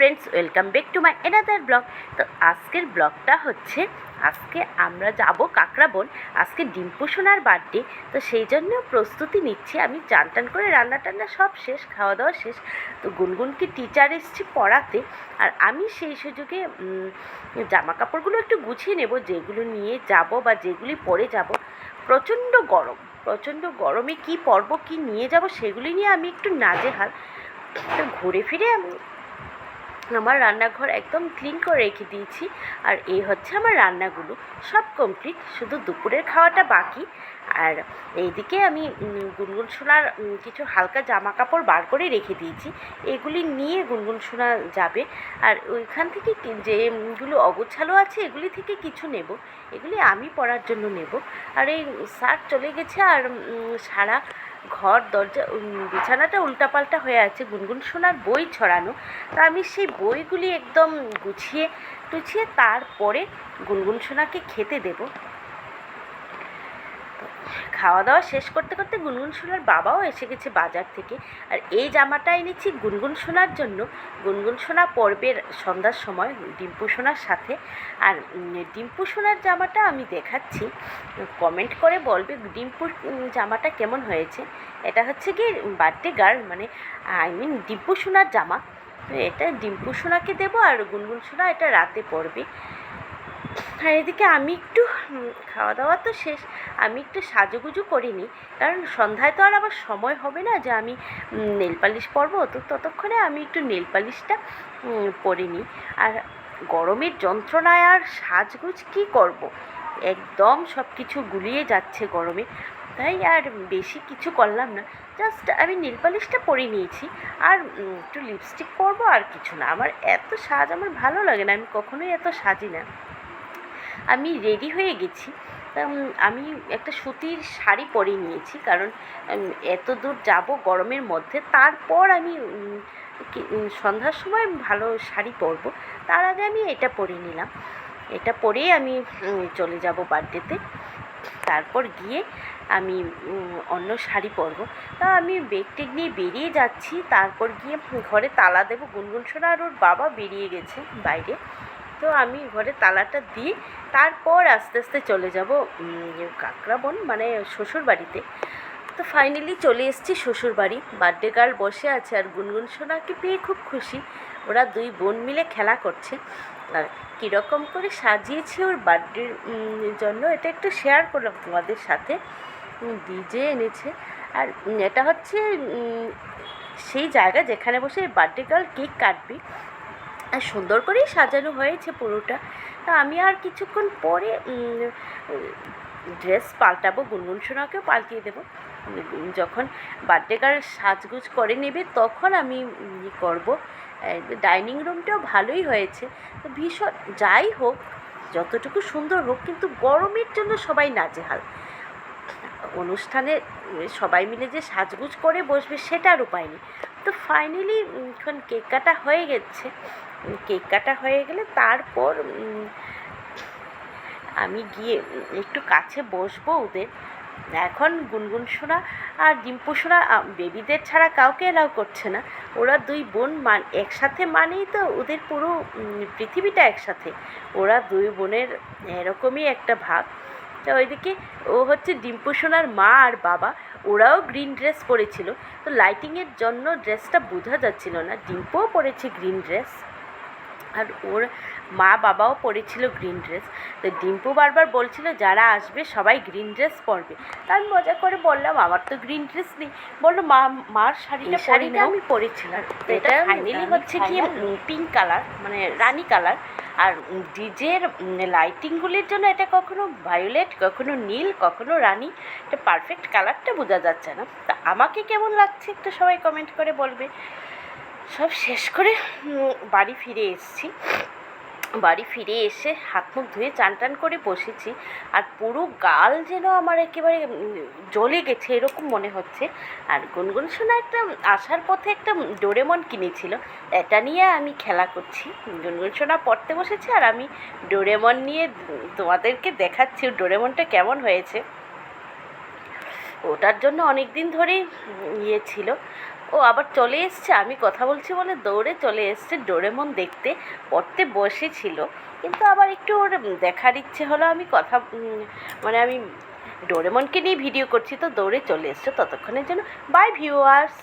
Friends, welcome back to my another blog. তো আজকের ব্লগটা হচ্ছে আজকে আমরা যাব কাঁকড়াবন। আজকে ডিম্পু সোনার বার্থডে, তো সেই জন্য প্রস্তুতি নিচ্ছি। আমি চান টান করে রান্না টান্না সব শেষ, খাওয়া দাওয়া শেষ। তো গুনগুনকে টিচার এসছে পড়াতে, আর আমি সেই সুযোগে জামা কাপড়গুলো একটু গুছিয়ে নেব, যেগুলো নিয়ে যাব বা যেগুলি পরে যাব। প্রচণ্ড গরম, প্রচণ্ড গরমে কি পরবো কি নিয়ে যাব সেগুলি নিয়ে আমি একটু নাজেহাল। তো ঘুরে ফিরে আমি আমার রান্নাঘর একদম ক্লিন করে রেখে দিয়েছি, আর এই হচ্ছে আমার রান্নাগুলো সব কমপ্লিট, শুধু দুপুরের খাওয়াটা বাকি। আর এইদিকে আমি গুনগুন সোনার কিছু হালকা জামা কাপড় বার করে রেখে দিয়েছি, এগুলি নিয়ে গুনগুন সোনা যাবে। আর ওইখান থেকে যেগুলো অগোছালো আছে এগুলি থেকে কিছু নেব, এগুলি আমি পরার জন্য নেব। আর এই স্যার চলে গেছে, আর সারা ঘর দরজা বিছানাটা উল্টাপাল্টা হয়ে আছে, গুনগুন সোনার বই ছড়ানো। তা আমি সেই বইগুলি একদম গুছিয়ে টুছিয়ে তারপরে গুনগুন সোনাকে খেতে দেব। খাওয়া দাওয়া শেষ করতে করতে গুনগুন সোনার বাবাও এসে গেছে বাজার থেকে। আর এই জামাটা এনেছি গুনগুন সোনার জন্য। গুনগুন সোনা পরবে সন্ধ্যার সময় ডিম্পু সোনার সাথে। আর ডিম্পু সোনার জামাটা আমি দেখাচ্ছি, কমেন্ট করে বলবে ডিম্পুর জামাটা কেমন হয়েছে। এটা হচ্ছে কি বার্থডে গার্ল, মানে ডিম্পু সোনার জামা। তো এটা ডিম্পু সোনাকে দেবো, আর গুনগুন সোনা এটা রাতে পরবে। আর এদিকে আমি একটু খাওয়া দাওয়া তো শেষ, আমি একটু সাজুগুজু করিনি, কারণ সন্ধ্যায় তো আর আবার সময় হবে না যে আমি নেল পালিশ পরবো। তো ততক্ষণে আমি একটু নেল পালিশটা পরে নিই। আর গরমের যন্ত্রণায় আর সাজগুজ কী করব, একদম সব কিছু গুলিয়ে যাচ্ছে গরমে, তাই আর বেশি কিছু করলাম না। জাস্ট আমি নেল পালিশটা পরে নিয়েছি, আর একটু লিপস্টিক পরবো, আর কিছু না। আমার এত সাজ আমার ভালো লাগে না, আমি কখনোই এত সাজি না। আমি রেডি হয়ে গেছি, আমি একটা সুতির শাড়ি পরে নিয়েছি, কারণ এত দূর যাব গরমের মধ্যে, তারপর আমি সন্ধ্যার সময় ভালো শাড়ি পরবো। তার আগে আমি এটা পরে নিলাম, এটা পরেই আমি চলে যাব বার্থডেতে। তারপর গিয়ে আমি অন্য শাড়ি পরবো। তা আমি বেগ টেগ নিয়ে বেরিয়ে যাচ্ছি, তারপর গিয়ে ঘরে তালা দেবো। গুনগুন সোনা আর ওর বাবা বেরিয়ে গেছে বাইরে, তো আমি ঘরে তালাটা দিয়ে তারপর আস্তে আস্তে চলে যাব কাঁকড়াবন, মানে শ্বশুর বাড়িতে। তো ফাইনালি চলে এসেছি শ্বশুর বাড়ি। বার্থডে গার্ল বসে আছে, আর গুনগুন সোনাকে পেয়ে খুব খুশি। ওরা দুই বোন মিলে খেলা করছে। আর কীরকম করে সাজিয়েছি ওর বার্থডের জন্য এটা একটু শেয়ার করলাম তোমাদের সাথে। ডিজে এনেছে, আর এটা হচ্ছে সেই জায়গা যেখানে বসে বার্থডে গার্ল কেক কাটবে, আর সুন্দর করেই সাজানো হয়েছে পুরোটা। তা আমি আর কিছুক্ষণ পরে ড্রেস পাল্টাবো, গুনগুন সোনাকেও পাল্টিয়ে দেবো। যখন বার্থডে গার্ল সাজগুজ করে নেবে তখন আমি করব। ডাইনিং রুমটাও ভালোই হয়েছে, তো ভীষণ যাই হোক, যতটুকু সুন্দর হোক, কিন্তু গরমের জন্য সবাই নাজেহাল। অনুষ্ঠানে সবাই মিলে যে সাজগুজ করে বসবে সেটার উপায় নেই। তো ফাইনালি এখন কেক কাটা হয়ে গেছে, কেক কাটা হয়ে গেলে তারপর আমি গিয়ে একটু কাছে বসবো ওদের। এখন গুনগুন সোনা আর ডিম্পু সোনা বেবিদের ছাড়া কাউকে এলাও করছে না। ওরা দুই বোন একসাথে মানেই তো ওদের পুরো পৃথিবীটা একসাথে। ওরা দুই বোনের এরকমই একটা ভাব। তো ওইদিকে ও হচ্ছে ডিম্পু সোনার মা আর বাবা, ওরাও গ্রিন ড্রেস পরেছিল। তো লাইটিংয়ের জন্য ড্রেসটা বোঝা যাচ্ছিল না। ডিম্পুও পরেছে গ্রিন ড্রেস, আর ওর মা বাবাও পরেছিল গ্রিন ড্রেস। তো ডিম্পু বারবার বলছিল যারা আসবে সবাই গ্রিন ড্রেস পরবে। তা আমি মজা করে বললাম আমার তো গ্রিন ড্রেস নেই। বললো মার শাড়িটা আমি পরেছিলাম। তো এটা ফাইনালি হচ্ছে কি পিঙ্ক কালার, মানে রানি কালার। আর ডিজের লাইটিংগুলির জন্য এটা কখনো ভায়োলেট, কখনো নীল, কখনো রানি, এটা পারফেক্ট কালারটা বোঝা যাচ্ছে না। তা আমাকে কেমন লাগছে একটু সবাই কমেন্ট করে বলবে। সব শেষ করে বাড়ি ফিরে এসেছি। বাড়ি ফিরে এসে হাত মুখ ধুয়ে চান টান করে বসেছি, আর পুরো গাল যেন আমার একেবারে জ্বলে গেছে এরকম মনে হচ্ছে। আর গুনগুন সোনা একটা আসার পথে একটা ডোরেমন কিনেছিল, এটা নিয়ে আমি খেলা করছি। গুনগুন সোনা পড়তে বসেছে, আর আমি ডোরেমন নিয়ে তোমাদেরকে দেখাচ্ছি ডোরেমনটা কেমন হয়েছে। ওটার জন্য অনেক দিন ধরেই ছিল, ও আবার চলে এসছে, আমি কথা বলছি বলে দৌড়ে চলে এসছে ডোরেমন দেখতে। পড়তে বসেছিল, কিন্তু আবার একটু ওর দেখার ইচ্ছে হলো, আমি কথা মানে আমি ডোরেমনকে নিয়ে ভিডিও করছি, তো দৌড়ে চলে এসছে। ততক্ষণের জন্য বাই ভিউয়ার্স।